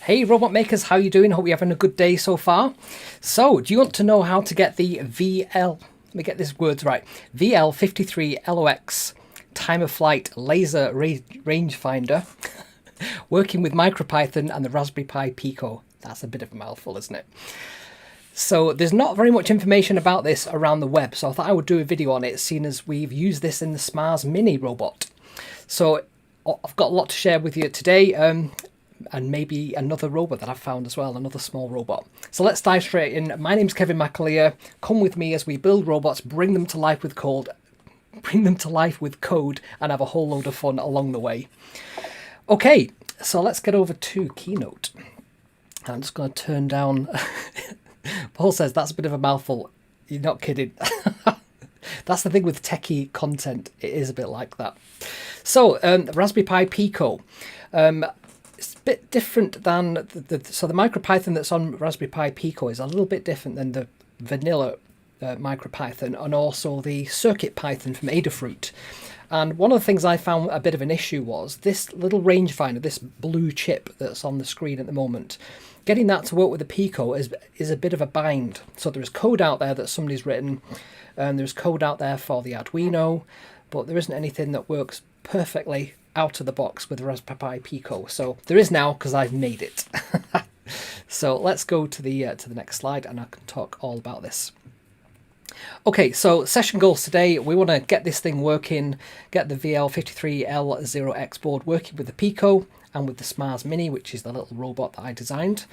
Hey robot makers, how you doing? Hope you're having a good day so far. So, do you want to know how to get the let me get these words right, VL53L0X Time of Flight laser rangefinder working with MicroPython and the Raspberry Pi Pico? That's a bit of a mouthful, isn't it? So there's not very much information about this around the web, so I thought I would do a video on it, seeing as we've used this in the SMARS Mini robot. So I've got a lot to share with you today, and maybe another robot that I've found as well, another small robot. So let's dive straight in. My name's MCAleer. Come with me as we build robots, bring them to life with code, and have a whole load of fun along the way. Okay, so let's get over to Keynote. I'm just going to turn down... Paul says that's a bit of a mouthful. You're not kidding. That's the thing with techie content. It is a bit like that. So, Raspberry Pi Pico. It's a bit different than the MicroPython that's on Raspberry Pi Pico is a little bit different than the vanilla MicroPython, and also the CircuitPython from Adafruit. And one of the things I found a bit of an issue was this little rangefinder, this blue chip that's on the screen at the moment. Getting that to work with the Pico is a bit of a bind. So there's code out there that somebody's written, and there's code out there for the Arduino, but there isn't anything that works perfectly out of the box with the Raspberry Pi Pico. So there is now, because I've made it. So let's go to the next slide, and I can talk all about this. Okay, so session goals today, we want to get this thing working, get the VL53L0X board working with the Pico and with the SMARS Mini, which is the little robot that I designed.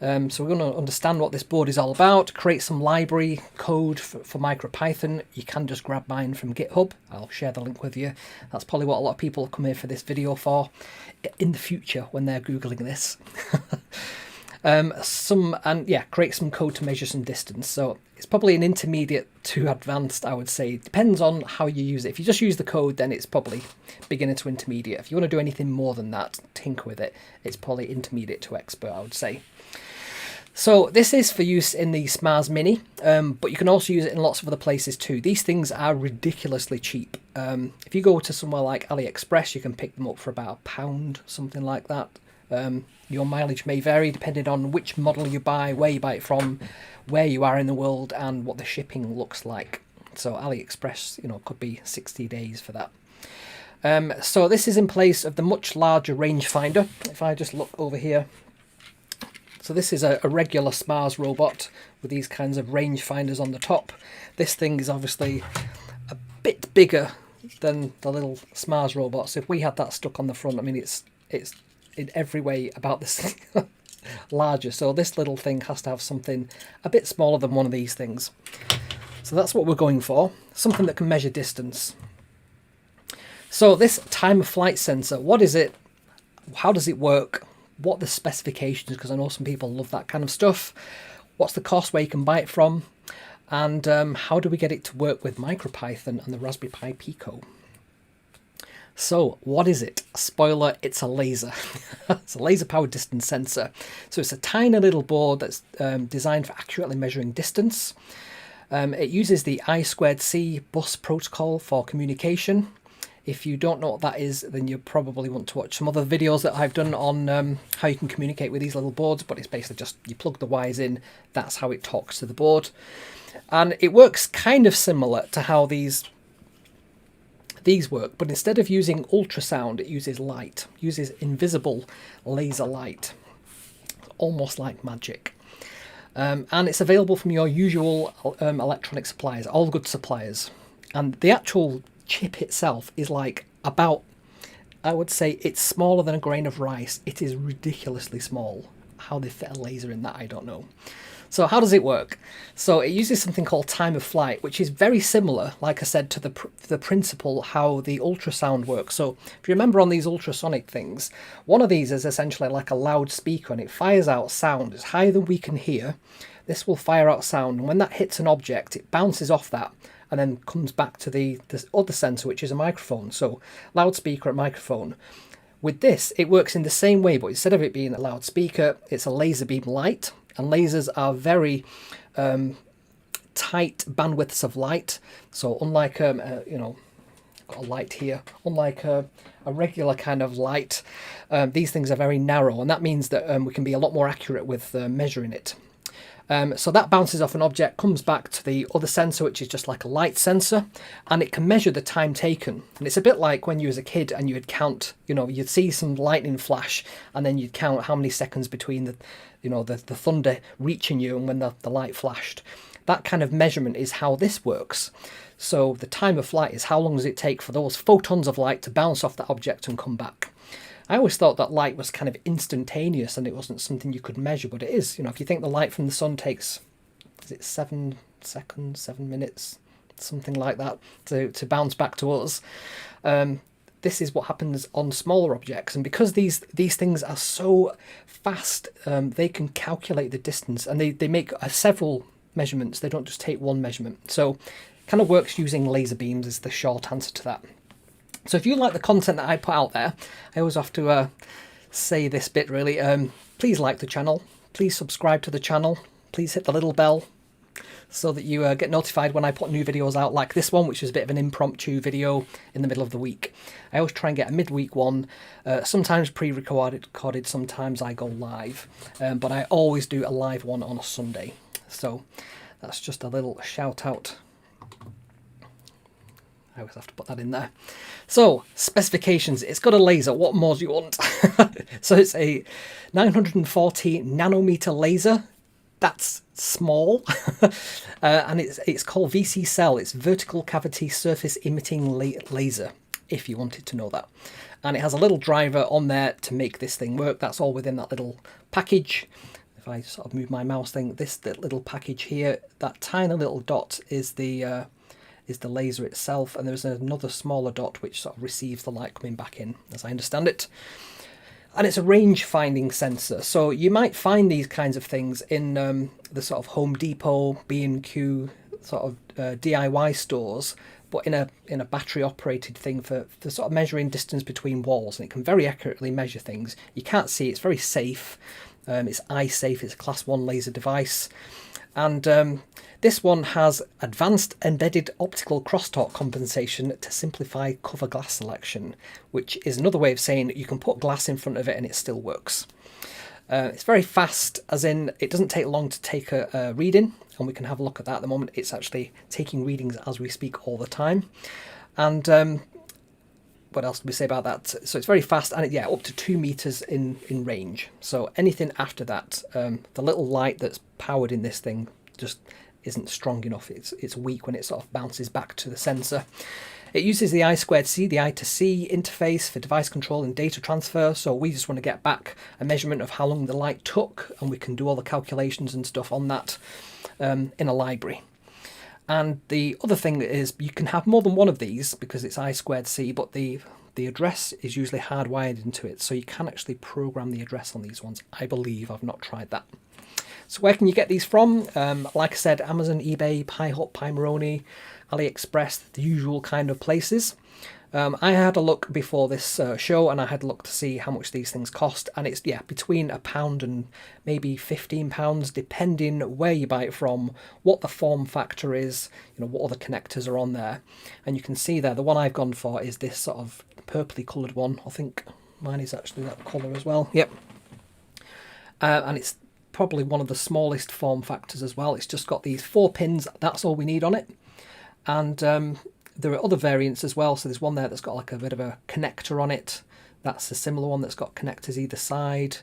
So we're going to understand what this board is all about, create some library code for MicroPython. You can just grab mine from GitHub. I'll share the link with you. That's probably what a lot of people come here for this video for in the future when they're Googling this. Create some code to measure some distance. So it's probably an intermediate to advanced, I would say. It depends on how you use it. If you just use the code, then it's probably beginner to intermediate. If you want to do anything more than that, tinker with it, it's probably intermediate to expert, I would say. So this is for use in the SMARS Mini, but you can also use it in lots of other places too. These things are ridiculously cheap. If you go to somewhere like AliExpress, you can pick them up for about £1, something like that. Your mileage may vary depending on which model you buy, where you buy it from, where you are in the world, and what the shipping looks like. So AliExpress, could be 60 days for that. So this is in place of the much larger rangefinder. If I just look over here, so this is a regular SMARS robot with these kinds of rangefinders on the top. This thing is obviously a bit bigger than the little SMARS robot. So if we had that stuck on the front, I mean, it's in every way about this larger. So this little thing has to have something a bit smaller than one of these things. So that's what we're going for, something that can measure distance. So this time of flight sensor, what is it? How does it work? What are the specifications? Because I know some people love that kind of stuff. What's the cost, where you can buy it from? And how do we get it to work with MicroPython and the Raspberry Pi Pico? So what is it? Spoiler, it's a laser. It's a laser powered distance sensor. So it's a tiny little board that's designed for accurately measuring distance. It uses the I2C bus protocol for communication. If you don't know what that is, then you probably want to watch some other videos that I've done on how you can communicate with these little boards, but it's basically just you plug the wires in, that's how it talks to the board. And it works kind of similar to how these work, but instead of using ultrasound, it uses light, uses invisible laser light, almost like magic. And it's available from your usual electronic suppliers, all good suppliers. And the actual chip itself is like about, I would say it's smaller than a grain of rice. It is ridiculously small. How they fit a laser in that, I don't know. So how does it work? So it uses something called time of flight, which is very similar, like I said, to the principle how the ultrasound works. So if you remember on these ultrasonic things, one of these is essentially like a loudspeaker, and it fires out sound as higher than we can hear. This will fire out sound, and when that hits an object, it bounces off that and then comes back to the other sensor, which is a microphone. So loudspeaker and microphone. With this, it works in the same way, but instead of it being a loudspeaker, it's a laser beam light. And lasers are very tight bandwidths of light. So unlike got a light here. Unlike a regular kind of light, these things are very narrow, and that means that we can be a lot more accurate with measuring it. So that bounces off an object, comes back to the other sensor, which is just like a light sensor, and it can measure the time taken. And it's a bit like when you was a kid and you would count, you know, you'd see some lightning flash, and then you'd count how many seconds between the, you know, the thunder reaching you and when the light flashed. That kind of measurement is how this works. So the time of flight is how long does it take for those photons of light to bounce off that object and come back. I always thought that light was kind of instantaneous and it wasn't something you could measure, but it is. You know, if you think the light from the sun takes, is it 7 seconds, 7 minutes, something like that, to bounce back to us, this is what happens on smaller objects. And because these things are so fast, they can calculate the distance, and they make several measurements. They don't just take one measurement. So it kind of works using laser beams is the short answer to that. So if you like the content that I put out there, I always have to say this bit really, please like the channel, please subscribe to the channel, please hit the little bell so that you get notified when I put new videos out like this one, which is a bit of an impromptu video in the middle of the week. I always try and get a midweek one, sometimes pre-recorded, sometimes I go live, but I always do a live one on a Sunday. So that's just a little shout out. I always have to put that in there. So, specifications. It's got a laser. What more do you want? So it's a 940 nanometer laser. That's small. And it's called VC cell. It's vertical cavity surface emitting laser, if you wanted to know that. And it has a little driver on there to make this thing work. That's all within that little package. If I sort of move my mouse thing, this little package here, that tiny little dot is the laser itself, and there's another smaller dot which sort of receives the light coming back in, as I understand it. And it's a range finding sensor, so you might find these kinds of things in the sort of Home Depot, B&Q sort of DIY stores, but in a battery operated thing for sort of measuring distance between walls, and it can very accurately measure things. You can't see, it's very safe, it's eye safe, it's a class 1 laser device. And this one has advanced embedded optical crosstalk compensation to simplify cover glass selection, which is another way of saying you can put glass in front of it and it still works. It's very fast, as in it doesn't take long to take a reading, and we can have a look at that at the moment. It's actually taking readings as we speak all the time. And what else do we say about that? So it's very fast, and yeah, up to 2 meters in range. So anything after that, the little light that's powered in this thing just isn't strong enough. It's weak when it sort of bounces back to the sensor. It uses the I2C, the I2C interface for device control and data transfer. So we just want to get back a measurement of how long the light took, and we can do all the calculations and stuff on that in a library. And the other thing is you can have more than one of these because it's I2C, but the address is usually hardwired into it. So you can actually program the address on these ones. I believe, I've not tried that. So where can you get these from? Like I said, Amazon, eBay, Pi-hut, Pi-moroni, AliExpress, the usual kind of places. I had a look before this show, and I had a look to see how much these things cost, and it's between £1 and maybe £15, depending where you buy it from, what the form factor is, you know, what other connectors are on there. And you can see there, the one I've gone for is this sort of purpley coloured one. I think mine is actually that colour as well. Yep. And it's probably one of the smallest form factors as well. It's just got these 4 pins. That's all we need on it. And there are other variants as well. So there's one there that's got like a bit of a connector on it. That's a similar one that's got connectors either side,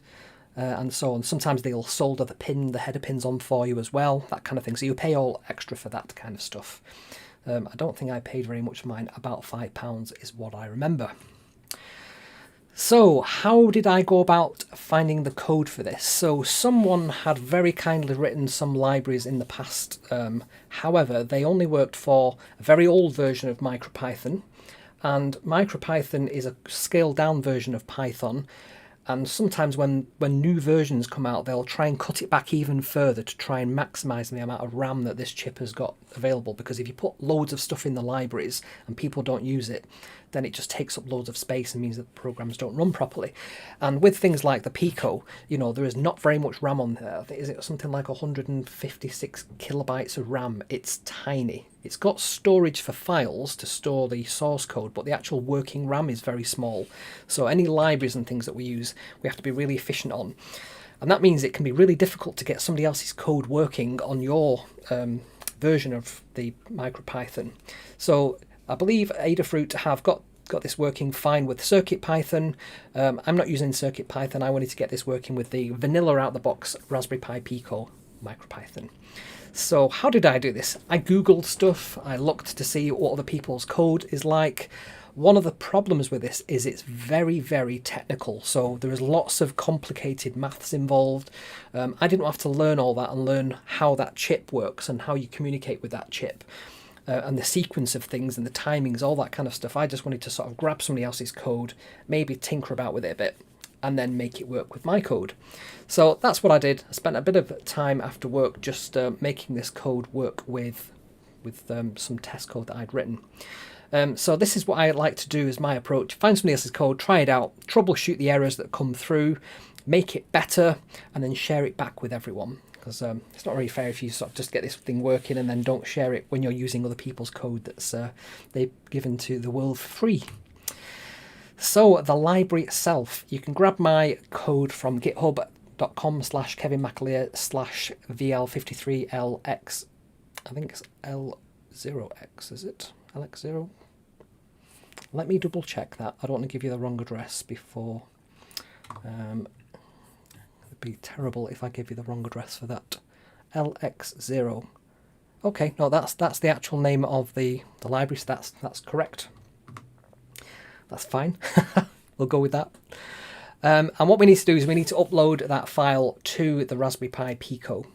and so on. Sometimes they'll solder the header pins on for you as well, that kind of thing. So you pay all extra for that kind of stuff. I don't think I paid very much for mine. About £5 is what I remember. So how did I go about finding the code for this? So someone had very kindly written some libraries in the past. However, they only worked for a very old version of MicroPython, and MicroPython is a scaled down version of Python. And sometimes when new versions come out, they'll try and cut it back even further to try and maximize the amount of RAM that this chip has got available. Because if you put loads of stuff in the libraries and people don't use it, then it just takes up loads of space and means that the programs don't run properly. And with things like the Pico, you know, there is not very much RAM on there. Is it something like 156 kilobytes of RAM? It's tiny. It's got storage for files to store the source code, but the actual working RAM is very small. So any libraries and things that we use, we have to be really efficient on. And that means it can be really difficult to get somebody else's code working on your version of the MicroPython. So I believe Adafruit have got this working fine with CircuitPython. I'm not using CircuitPython. I wanted to get this working with the vanilla out the box Raspberry Pi Pico MicroPython. So how did I do this? I googled stuff. I looked to see what other people's code is like. One of the problems with this is it's very, very technical. So there is lots of complicated maths involved. I didn't have to learn all that and learn how that chip works and how you communicate with that chip. And the sequence of things and the timings, all that kind of stuff. I just wanted to sort of grab somebody else's code, maybe tinker about with it a bit, and then make it work with my code. So that's what I did. I spent a bit of time after work just making this code work with some test code that I'd written. So this is what I like to do as my approach. Find somebody else's code, try it out, troubleshoot the errors that come through, make it better, and then share it back with everyone. Because it's not very fair if you sort of just get this thing working and then don't share it when you're using other people's code that's they've given to the world for free. So the library itself, you can grab my code from github.com/kevinmcaleer/VL53LX. I think it's L0X, is it? LX0? Let me double check that. I don't want to give you the wrong address before. It'd be terrible if I give you the wrong address for that. LX0. Okay, no, that's the actual name of the library, so that's correct. That's fine. We'll go with that. And what we need to do is we need to upload that file to the Raspberry Pi Pico.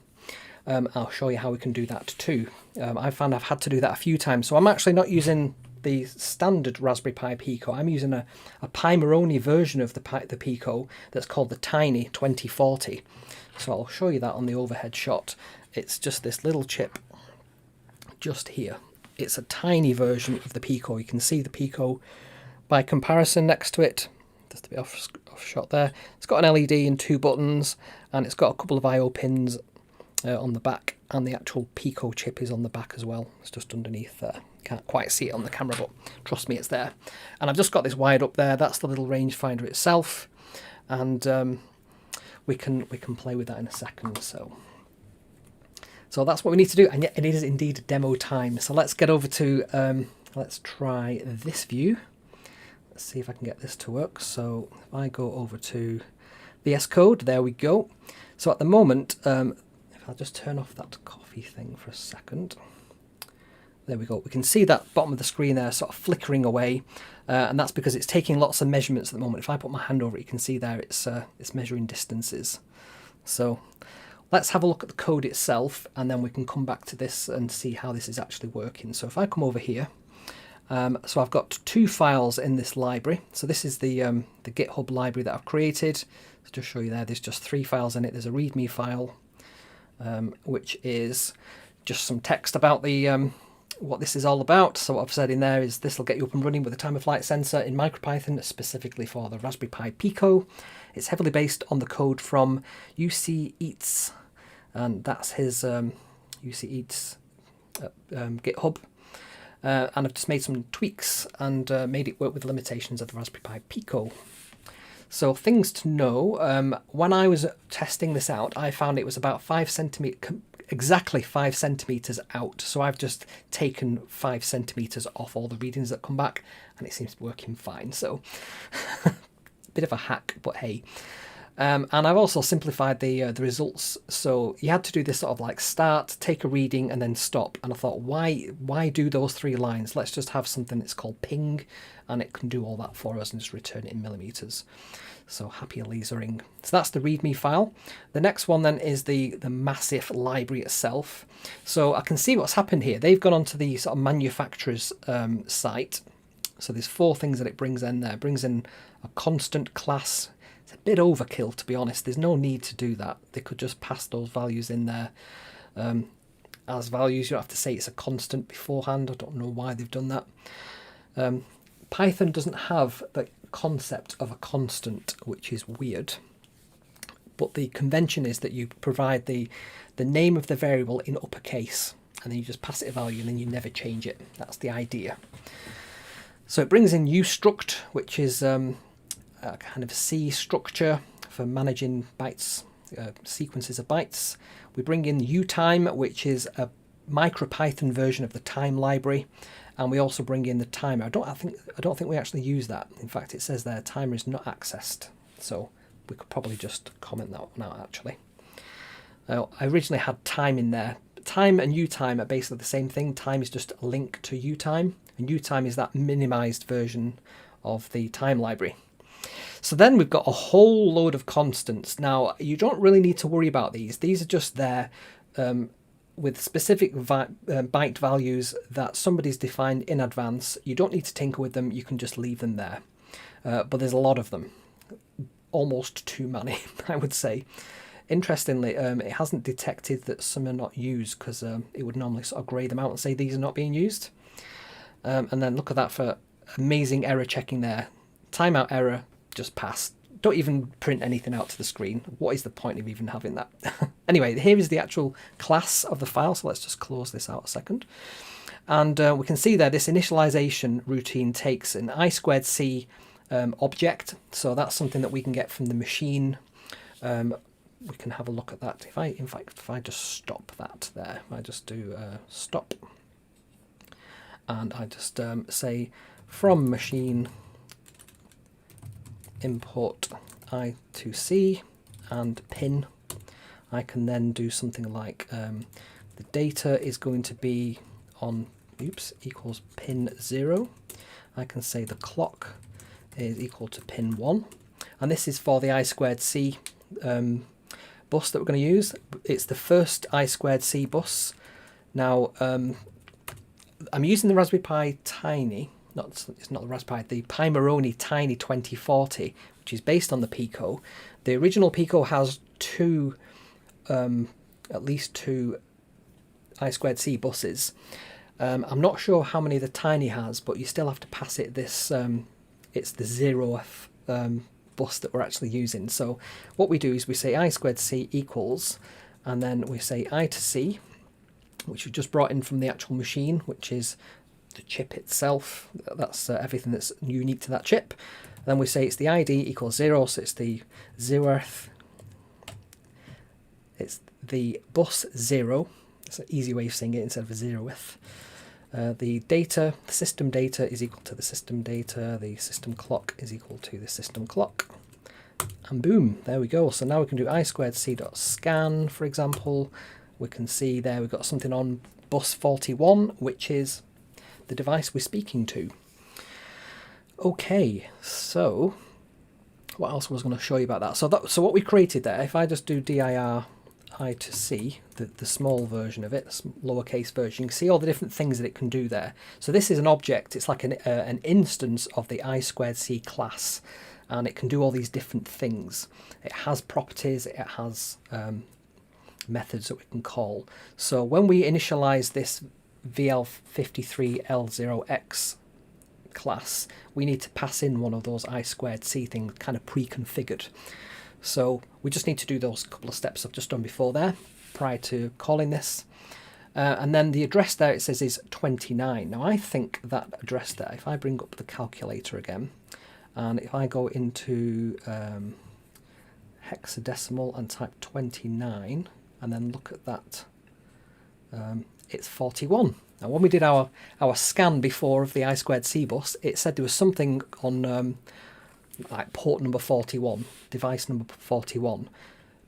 I'll show you how we can do that too. I found I've had to do that a few times. So I'm actually not using the standard Raspberry Pi Pico. I'm using a Pi Moroni version of the Pico that's called the Tiny 2040. So I'll show you that on the overhead shot. It's just this little chip just here. It's a tiny version of the Pico. You can see the Pico by comparison next to it. Just a bit off shot there. It's got an LED and 2 buttons, and it's got a couple of I/O pins on the back, and the actual Pico chip is on the back as well. It's just underneath there. Can't quite see it on the camera, but trust me, it's there. And I've just got this wired up there. That's the little rangefinder itself, and we can play with that in a second. So that's what we need to do, and yet it is indeed demo time. So let's get over to let's try this view. Let's see if I can get this to work. So if I go over to VS Code, there we go. So at the moment, if I'll just turn off that coffee thing for a second. There we go. We can see that bottom of the screen there sort of flickering away, and that's because it's taking lots of measurements at the moment. If I put my hand over it, you can see there it's measuring distances. So let's have a look at the code itself, and then we can come back to this and see how this is actually working. So if I come over here, so I've got 2 files in this library. So this is the GitHub library that I've created. So just show you there's just 3 files in it. There's a README file, which is just some text about the what this is all about. So what I've said in there is this will get you up and running with a time of flight sensor in MicroPython, specifically for the Raspberry Pi Pico. It's heavily based on the code from UC Eats, and that's his UC Eats GitHub. And I've just made some tweaks and made it work with the limitations of the Raspberry Pi Pico. So things to know, when I was testing this out, I found it was about exactly 5 centimeters out. So I've just taken 5 centimeters off all the readings that come back, and it seems to be working fine. So bit of a hack, but hey. And I've also simplified the results. So you had to do this sort of like start, take a reading, and then stop. And I thought, why do those 3 lines? Let's just have something that's called ping, and it can do all that for us and just return it in millimeters. So happy lasering. So that's the README file. The next one then is the massive library itself. So I can see what's happened here. They've gone onto the sort of manufacturer's site. So there's 4 things that it brings in there. It brings in a constant class. It's a bit overkill, to be honest. There's no need to do that. They could just pass those values in there as values. You don't have to say it's a constant beforehand. I don't know why they've done that. Python doesn't have the concept of a constant, which is weird. But the convention is that you provide the name of the variable in uppercase, and then you just pass it a value, and then you never change it. That's the idea. So it brings in ustruct, which is a kind of C structure for managing bytes, sequences of bytes. We bring in utime, which is a MicroPython version of the time library, and we also bring in the timer. I don't think we actually use that. In fact, it says there timer is not accessed, so we could probably just comment that one out actually. I originally had time in there. Time and utime are basically the same thing. Time is just a link to utime, and utime is that minimized version of the time library. So then we've got a whole load of constants. Now, you don't really need to worry about these. These are just there with specific byte values that somebody's defined in advance. You don't need to tinker with them. You can just leave them there. But there's a lot of them. Almost too many, I would say. Interestingly, it hasn't detected that some are not used, because it would normally sort of grey them out and say these are not being used. And then look at that for amazing error checking there. Timeout error, just pass. Don't even print anything out to the screen. What is the point of even having that? Anyway, here is the actual class of the file, so let's just close this out a second. And we can see there this initialization routine takes an I2C object, so that's something that we can get from the machine. We can have a look at that. In fact, if I just stop that there, if I just do stop, and I just say from machine import I2C and pin, I can then do something like the data is going to be on equals pin 0. I can say the clock is equal to pin 1, and this is for the I2C bus that we're going to use. It's the first I2C bus. Now I'm using the Raspberry Pi Tiny, it's not the Raspberry Pi, the Pi Moroni Tiny 2040, which is based on the Pico. The original Pico has at least two I2C buses. I'm not sure how many the Tiny has, but you still have to pass it this, it's the 0th bus that we're actually using. So what we do is we say I2C equals, and then we say I2C, which we just brought in from the actual machine, which is the chip itself. That's everything that's unique to that chip. Then we say it's the ID equals 0, so it's the 0th. It's the bus 0. It's an easy way of saying it instead of a 0th. The data, the system data is equal to the system data. The system clock is equal to the system clock. And boom, there we go. So now we can do I2C.scan, for example. We can see there we've got something on bus 41, which is the device we're speaking to. Okay, so what else was I going to show you about that? So what we created there, if I just do dir I2C, the small version of it, lowercase version, you can see all the different things that it can do there. So this is an object, it's like an instance of the I2C class, and it can do all these different things. It has properties, it has methods that we can call. So when we initialize this VL53L0X class, we need to pass in one of those I2C things kind of pre-configured. So we just need to do those couple of steps I've just done before there, prior to calling this. And then the address there, it says is 29. Now I think that address there, if I bring up the calculator again, and if I go into hexadecimal and type 29, and then look at that, it's 41. Now when we did our scan before of the I2C bus, it said there was something on like port number 41, device number 41,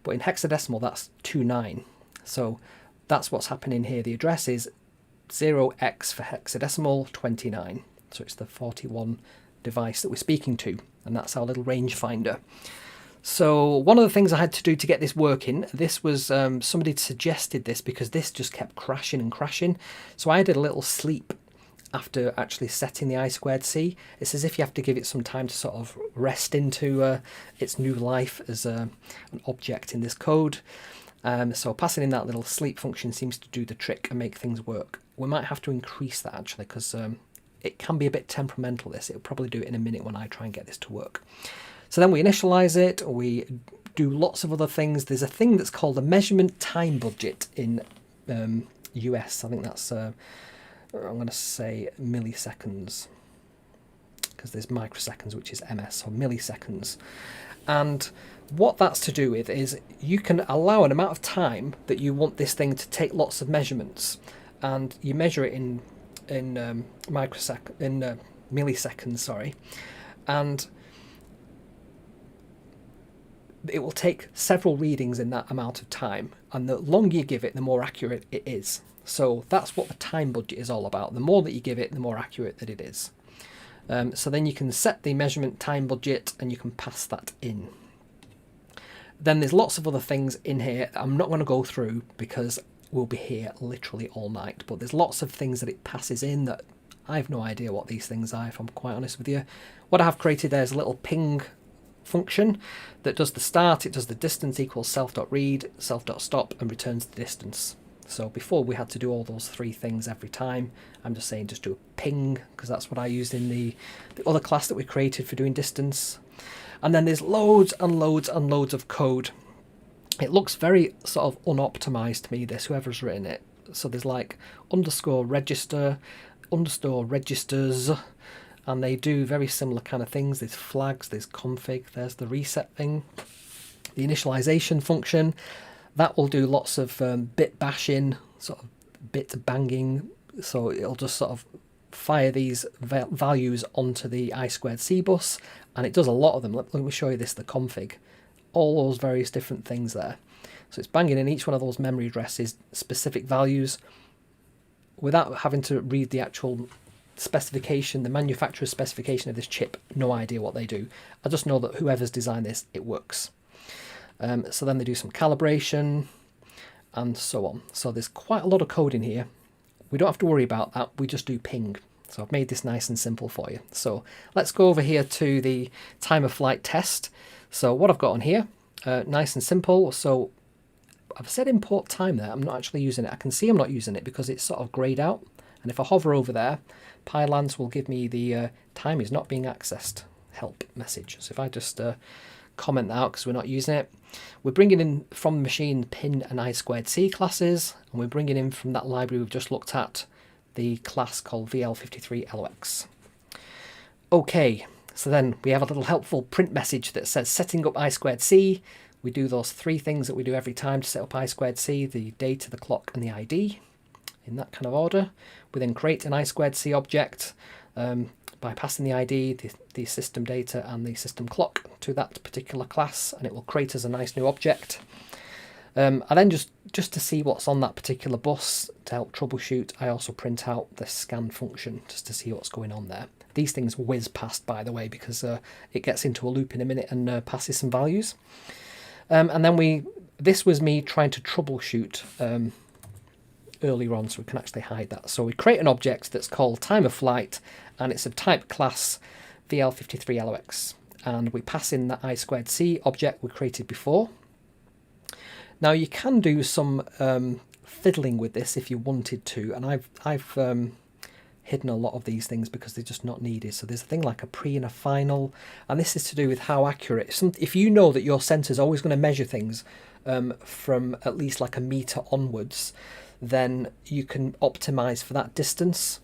but in hexadecimal that's 29. So that's what's happening here. The address is 0x for hexadecimal 29, so it's the 41 device that we're speaking to, and that's our little rangefinder. So one of the things I had to do to get this working, this was somebody suggested this because this just kept crashing and crashing. So I did a little sleep after actually setting the I2C. It's as if you have to give it some time to sort of rest into its new life as an object in this code. So passing in that little sleep function seems to do the trick and make things work. We might have to increase that actually, because it can be a bit temperamental, this. It'll probably do it in a minute when I try and get this to work. So then we initialize it, we do lots of other things. There's a thing that's called a measurement time budget in US. I think that's, I'm going to say milliseconds, because there's microseconds, which is ms, so milliseconds. And what that's to do with is you can allow an amount of time that you want this thing to take lots of measurements, and you measure it in milliseconds, sorry, and it will take several readings in that amount of time, and the longer you give it, the more accurate it is. So that's what the time budget is all about. The more that you give it, the more accurate that it is. So then you can set the measurement time budget and you can pass that in. Then there's lots of other things in here that I'm not going to go through because we'll be here literally all night, but there's lots of things that it passes in that I have no idea what these things are, if I'm quite honest with you. What I have created there is a little ping function that does the start, it does the distance equals self.read, self.stop, and returns the distance. So before we had to do all those three things every time. I'm just saying just do a ping, because that's what I used in the other class that we created for doing distance. And then there's loads and loads and loads of code. It looks very sort of unoptimized to me, this, whoever's written it. So there's like underscore register, underscore registers, and they do very similar kind of things. There's flags, there's config, there's the reset thing. The initialization function, that will do lots of bit bashing, sort of bit banging. So it'll just sort of fire these values onto the I2C bus, and it does a lot of them. Let me show you this, the config. All those various different things there. So it's banging in each one of those memory addresses specific values without having to read the actual specification, the manufacturer's specification of this chip. No idea what they do. I just know that whoever's designed this, it works. So then they do some calibration and so on. So there's quite a lot of code in here. We don't have to worry about that. We just do ping. So I've made this nice and simple for you. So let's go over here to the time of flight test. So what I've got on here, nice and simple. So I've said import time there. I'm not actually using it. I can see I'm not using it because it's sort of grayed out. And if I hover over there, Pylance will give me the time is not being accessed help message. So if I just comment that out because we're not using it, we're bringing in from the machine pin and I2C classes, and we're bringing in from that library we've just looked at the class called VL53L0X. Okay, so then we have a little helpful print message that says setting up I2C. We do those three things that we do every time to set up I2C, the data, the clock, and the ID, in that kind of order. We then create an I2C object by passing the ID, the system data, and the system clock to that particular class, and it will create us a nice new object. And then just to see what's on that particular bus to help troubleshoot, I also print out the scan function just to see what's going on there. These things whiz past, by the way, because it gets into a loop in a minute and passes some values. And then this was me trying to troubleshoot earlier on, so we can actually hide that. So we create an object that's called time of flight, and it's of type class VL53L0X, and we pass in that I2C object we created before. Now you can do some fiddling with this if you wanted to, and I've hidden a lot of these things because they're just not needed. So there's a thing like a pre and a final, and this is to do with how accurate. If you know that your sensor is always going to measure things from at least like a meter onwards, then you can optimize for that distance.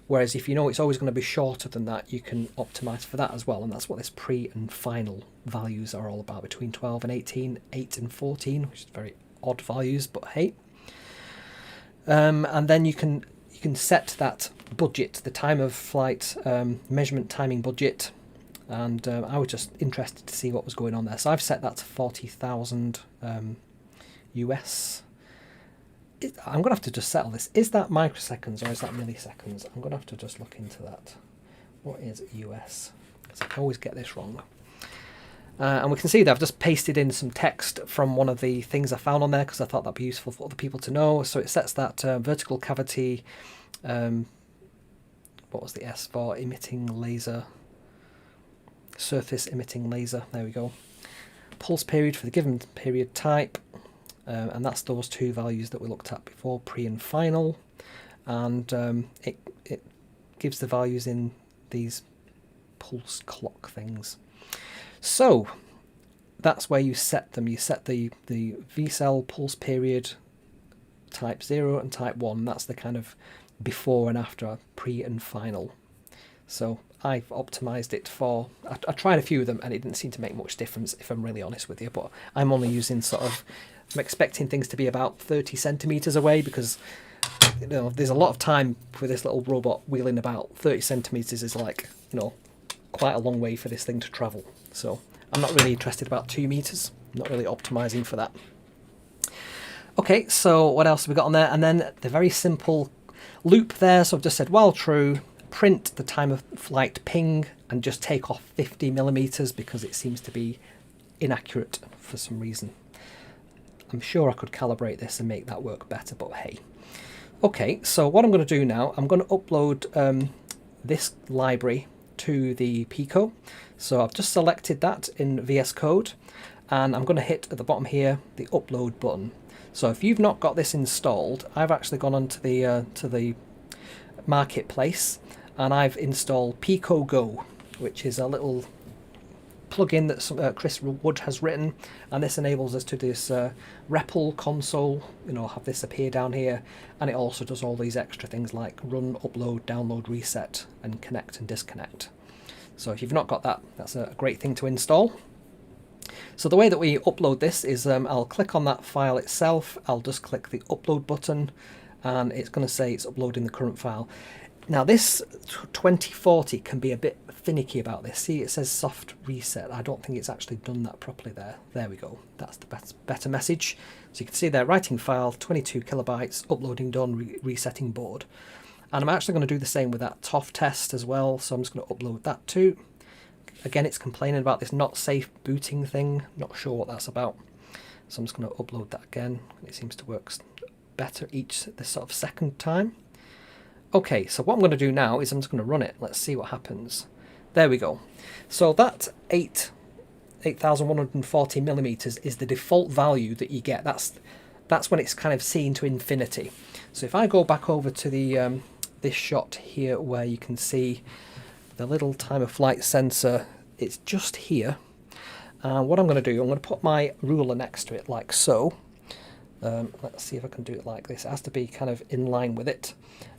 Whereas if you know it's always going to be shorter than that, you can optimize for that as well. And that's what this pre and final values are all about, between 12 and 18, 8 and 14, which is very odd values, but hey. And then you can set that budget, the time of flight measurement timing budget. And I was just interested to see what was going on there. So I've set that to 40,000 US. I'm going to have to just settle this. Is that microseconds or is that milliseconds? I'm going to have to just look into that. What is US? Because I always get this wrong. And we can see that I've just pasted in some text from one of the things I found on there because I thought that'd be useful for other people to know. So it sets that vertical cavity, what was the S for? Emitting laser. Surface emitting laser. There we go. Pulse period for the given period type. And that's those two values that we looked at before, pre and final. And it gives the values in these pulse clock things. So that's where you set them. You set the VCell pulse period type 0 and type 1. That's the kind of before and after, pre and final. So I've optimized it for, I tried a few of them and it didn't seem to make much difference, if I'm really honest with you, but I'm only using sort of, I'm expecting things to be about 30 centimeters away, because you know there's a lot of time for this little robot wheeling about. 30 centimeters is like, you know, quite a long way for this thing to travel. So I'm not really interested about 2 meters. I'm not really optimizing for that. Okay, so what else have we got on there? And then the very simple loop there. So I've just said while true, print the time of flight ping and just take off 50 millimeters because it seems to be inaccurate for some reason. I'm sure I could calibrate this and make that work better, but hey. Okay, so what I'm going to do now, I'm going to upload this library to the Pico. So I've just selected that in VS Code, and I'm going to hit at the bottom here the upload button. So if you've not got this installed, I've actually gone onto the marketplace and I've installed Pico Go, which is a little plugin that Chris Wood has written, and this enables us to do this REPL console, you know, have this appear down here, and it also does all these extra things like run, upload, download, reset, and connect and disconnect. So if you've not got that, that's a great thing to install. So the way that we upload this is I'll click on that file itself, I'll just click the upload button, and it's going to say it's uploading the current file. Now this 2040 can be a bit finicky about this. See, it says soft reset. I don't think it's actually done that properly there. There we go. That's the better message. So you can see there, writing file, 22 kilobytes, uploading done, resetting board. And I'm actually going to do the same with that TOF test as well. So I'm just going to upload that too. Again, it's complaining about this not safe booting thing. Not sure what that's about. So I'm just going to upload that again. It seems to work better this sort of second time. Okay, so what I'm going to do now is I'm just going to run it. Let's see what happens. There we go. So that 8,140 millimeters is the default value that you get. That's when it's kind of seen to infinity. So if I go back over to the this shot here where you can see the little time of flight sensor, it's just here. What I'm going to do, I'm going to put my ruler next to it like so. Let's see if I can do it like this. It has to be kind of in line with it.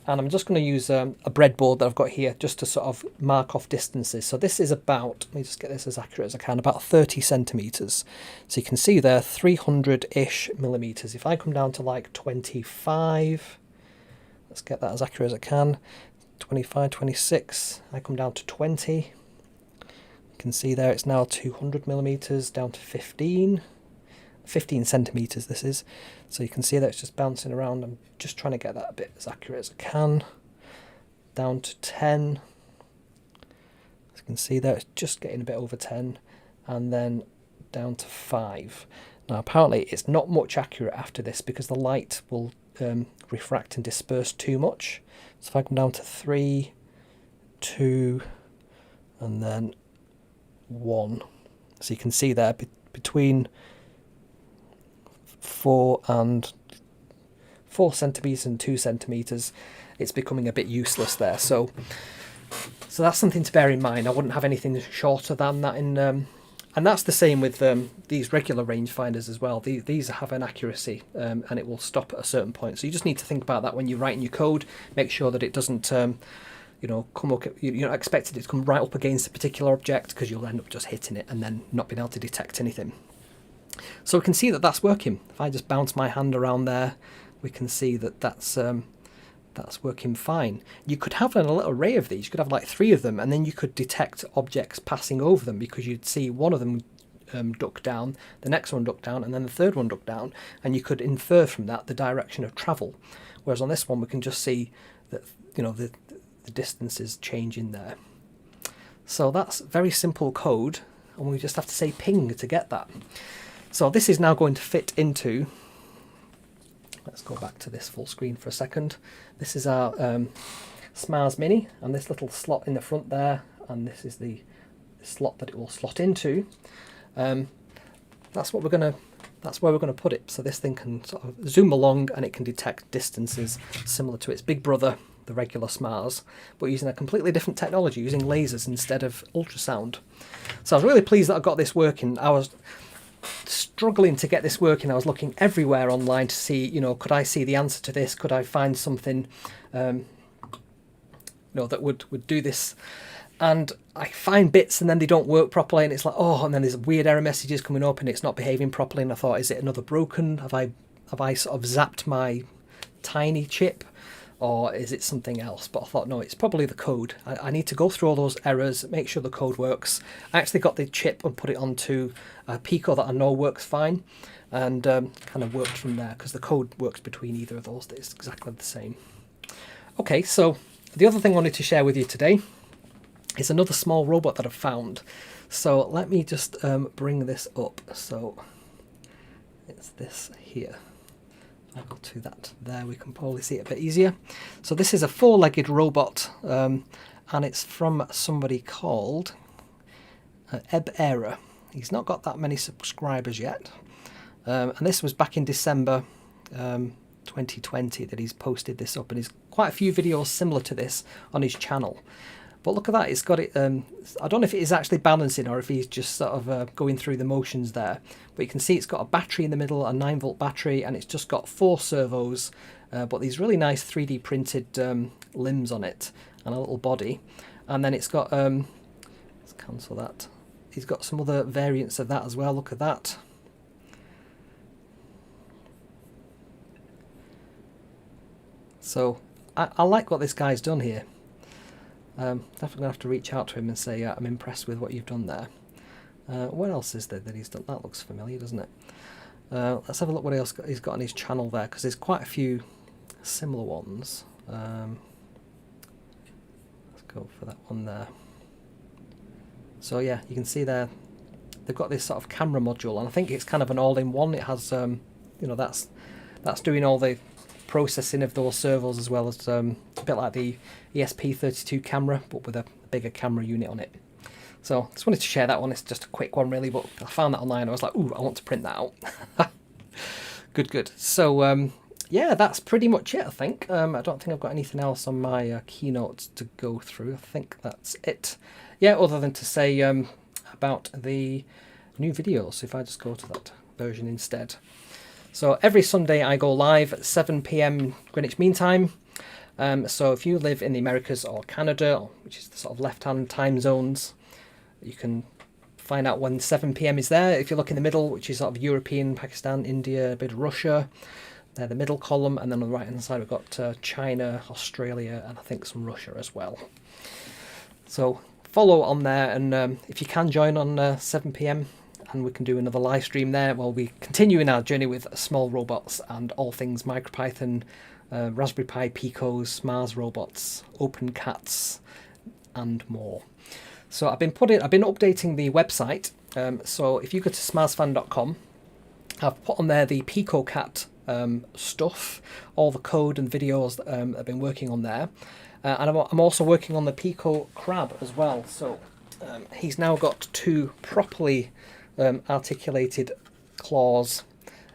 And I'm just going to use a breadboard that I've got here just to sort of mark off distances. So this is about, let me just get this as accurate as I can, about 30 centimeters. So you can see there 300-ish millimeters. If I come down to like 25, let's get that as accurate as I can, 25, 26, I come down to 20. You can see there it's now 200 millimeters down to 15 centimeters this is. So you can see that it's just bouncing around. I'm just trying to get that a bit as accurate as I can. Down to 10. As you can see there, it's just getting a bit over 10. And then down to 5. Now apparently it's not much accurate after this because the light will refract and disperse too much. So if I come down to 3, 2, and then 1. So you can see there between 4 centimeters and 2 centimeters, it's becoming a bit useless there. So that's something to bear in mind. I wouldn't have anything shorter than that in, and that's the same with these regular rangefinders as well. These have an accuracy, and it will stop at a certain point. So you just need to think about that when you're writing your code. Make sure that it doesn't, you know, come up. You're not expecting it to come right up against a particular object because you'll end up just hitting it and then not being able to detect anything. So we can see that that's working. If I just bounce my hand around there, we can see that that's working fine. You could have a little array of these. You could have like 3 of them, and then you could detect objects passing over them because you'd see one of them duck down, the next one duck down, and then the third one duck down, and you could infer from that the direction of travel. Whereas on this one, we can just see that, you know, the distance is changing there. So that's very simple code, and we just have to say ping to get that. So this is now going to fit into, let's go back to this full screen for a second. This is our SMARS Mini, and this little slot in the front there, and this is the slot that it will slot into. That's where we're going to put it. So this thing can sort of zoom along, and it can detect distances similar to its big brother, the regular SMARS, but using a completely different technology, using lasers instead of ultrasound. So I was really pleased that I got this working. I was struggling to get this working. I was looking everywhere online to see, you know, could I see the answer to this? Could I find something, you know, that would do this? And I find bits and then they don't work properly, and it's like, oh, and then there's weird error messages coming up and it's not behaving properly, and I thought, is it another broken? Have I sort of zapped my tiny chip, or is it something else? But I thought, no, it's probably the code. I need to go through all those errors, make sure the code works. I actually got the chip and put it onto a Pico that I know works fine, and kind of worked from there, because the code works between either of those. It's exactly the same. Okay, so the other thing I wanted to share with you today is another small robot that I've found. So let me just bring this up. So it's this here. I'll go to that there, we can probably see it a bit easier. So this is a four-legged robot, and it's from somebody called MCAleer. He's not got that many subscribers yet, and this was back in December 2020 that he's posted this up, and he's quite a few videos similar to this on his channel. But look at that, it's got it, I don't know if it is actually balancing or if he's just sort of going through the motions there. But you can see it's got a battery in the middle, a 9-volt battery, and it's just got 4 servos, but these really nice 3D printed limbs on it, and a little body. And then it's got, let's cancel that. He's got some other variants of that as well, look at that. So, I like what this guy's done here. Definitely going to have to reach out to him and say, I'm impressed with what you've done there. What else is there that he's done? That looks familiar, doesn't it? Let's have a look what else he's got on his channel there, because there's quite a few similar ones. Let's go for that one there. So yeah, you can see there, they've got this sort of camera module, and I think it's kind of an all-in-one. It has, you know, that's doing all the processing of those servos, as well as a bit like the ESP32 camera, but with a bigger camera unit on it. So just wanted to share that one. It's just a quick one really, but I found that online. I was like, ooh, I want to print that out. Good. So yeah, that's pretty much it, I think. I don't think I've got anything else on my keynotes to go through. I think that's it. Yeah, other than to say about the new videos. So if I just go to that version instead. So every Sunday I go live at 7 PM Greenwich Mean Time. So if you live in the Americas or Canada, which is the sort of left-hand time zones, you can find out when 7 PM is there. If you look in the middle, which is sort of European, Pakistan, India, a bit of Russia, they're the middle column, and then on the right-hand side we've got China, Australia, and I think some Russia as well. So follow on there, and if you can join on 7 PM, and we can do another live stream there while we continue in our journey with small robots and all things MicroPython, Raspberry Pi Picos, SMARS robots, OpenCats, and more. So I've been updating the website. So if you go to smarsfan.com, I've put on there the PicoCat stuff, all the code and videos that I've been working on there, and I'm also working on the Pico Crab as well. So he's now got 2 properly articulated claws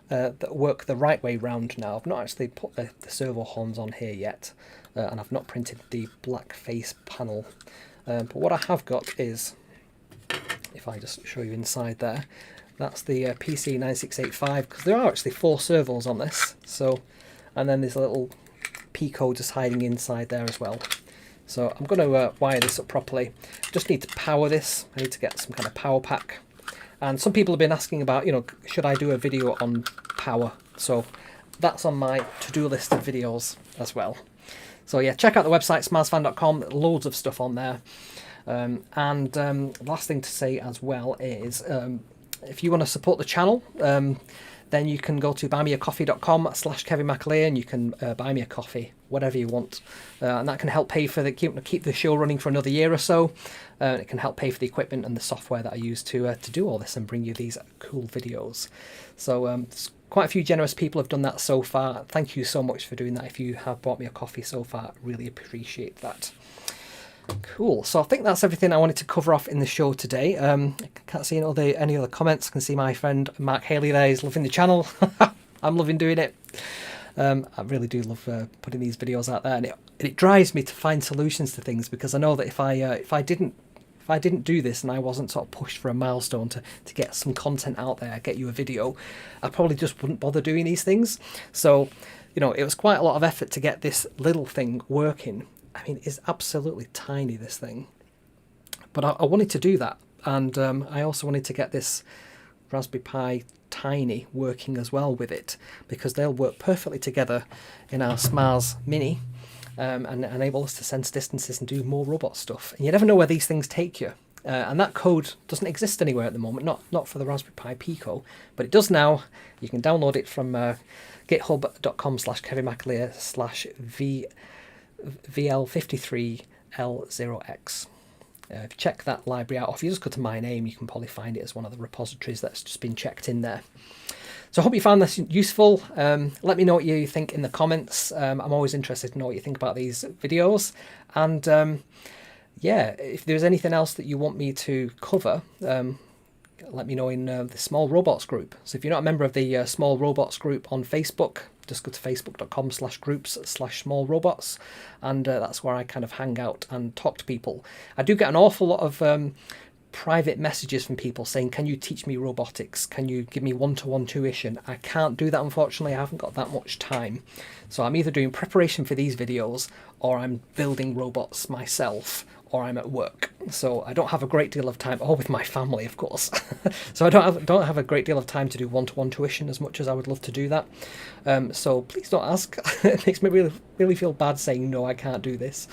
that work the right way round now. I've not actually put the servo horns on here yet, and I've not printed the black face panel. But what I have got is, if I just show you inside there, that's the PC9685, because there are actually 4 servos on this. So, and then there's a little Pico just hiding inside there as well. So I'm going to wire this up properly. Just need to power this. I need to get some kind of power pack. And some people have been asking about, you know, should I do a video on power? So that's on my to-do list of videos as well. So yeah, check out the website, smarsfan.com, loads of stuff on there. Last thing to say as well is, if you want to support the channel, then you can go to buymeacoffee.com/KevinMcAleer, and you can buy me a coffee, whatever you want. And that can help pay for keep the show running for another year or so. It can help pay for the equipment and the software that I use to do all this and bring you these cool videos. So quite a few generous people have done that so far. Thank you so much for doing that. If you have bought me a coffee so far, really appreciate that. Cool. So I think that's everything I wanted to cover off in the show today. I can't see any other comments. I can see my friend McCaleer there is loving the channel. I'm loving doing it. I really do love putting these videos out there, and it drives me to find solutions to things, because I know that if I didn't do this and I wasn't sort of pushed for a milestone to get some content out there, get you a video, I probably just wouldn't bother doing these things. So, you know, it was quite a lot of effort to get this little thing working. I mean, it's absolutely tiny, this thing. But I wanted to do that. And I also wanted to get this Raspberry Pi Tiny working as well with it, because they'll work perfectly together in our SMARS Mini. And enable us to sense distances and do more robot stuff. And you never know where these things take you. And that code doesn't exist anywhere at the moment, not for the Raspberry Pi Pico, but it does now. You can download it from github.com/KevinMcAleer/VL53L0X. If you check that library out, or if you just go to my name, you can probably find it as one of the repositories that's just been checked in there. So I hope you found this useful. Let me know what you think in the comments. I'm always interested to know what you think about these videos. And yeah, if there's anything else that you want me to cover, let me know in the Small Robots group. So if you're not a member of the Small Robots group on Facebook, just go to facebook.com/groups/smallrobots, and that's where I kind of hang out and talk to people. I do get an awful lot of private messages from people saying, can you teach me robotics? Can you give me one-to-one tuition? I can't do that, unfortunately. I haven't got that much time. So I'm either doing preparation for these videos, or I'm building robots myself, or I'm at work. So I don't have a great deal of time, or with my family, of course. So I don't have a great deal of time to do one-to-one tuition as much as I would love to do that. So please don't ask. It makes me really feel bad saying, no, I can't do this.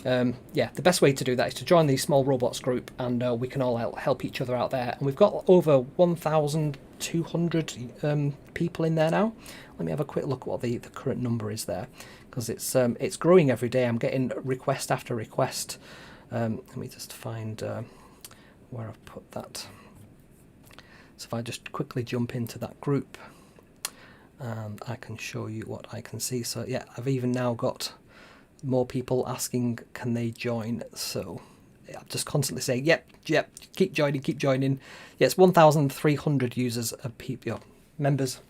Yeah, the best way to do that is to join the Small Robots group, and we can all help each other out there. And we've got over 1,200 people in there now. Let me have a quick look at what the current number is there, because it's growing every day. I'm getting request after request. Let me just find where I've put that. So if I just quickly jump into that group, and I can show you what I can see. So yeah, I've even now got more people asking, can they join? So I'm just constantly saying, yep, keep joining. Yeah, it's 1,300 users of people, members,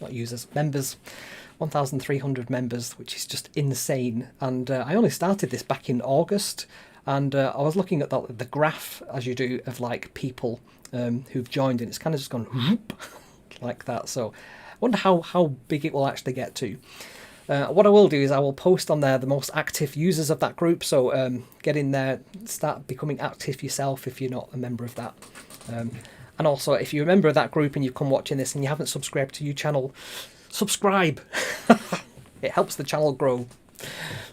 not users, members. 1,300 members, which is just insane. And I only started this back in August, and I was looking at the graph, as you do, of like people who've joined, and it's kind of just gone whoop, like that. So I wonder how big it will actually get to. What I will do is I will post on there the most active users of that group, so get in there, start becoming active yourself if you're not a member of that. And also, if you're a member of that group and you've come watching this and you haven't subscribed to your channel, subscribe. It helps the channel grow.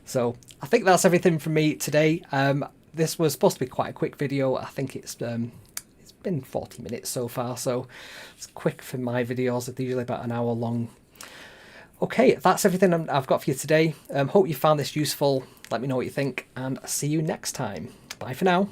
So I think that's everything from me today. This was supposed to be quite a quick video. I think it's been 40 minutes so far, so it's quick for my videos. They're usually about an hour long. Okay, that's everything I've got for you today. Hope you found this useful. Let me know what you think, and see you next time. Bye for now.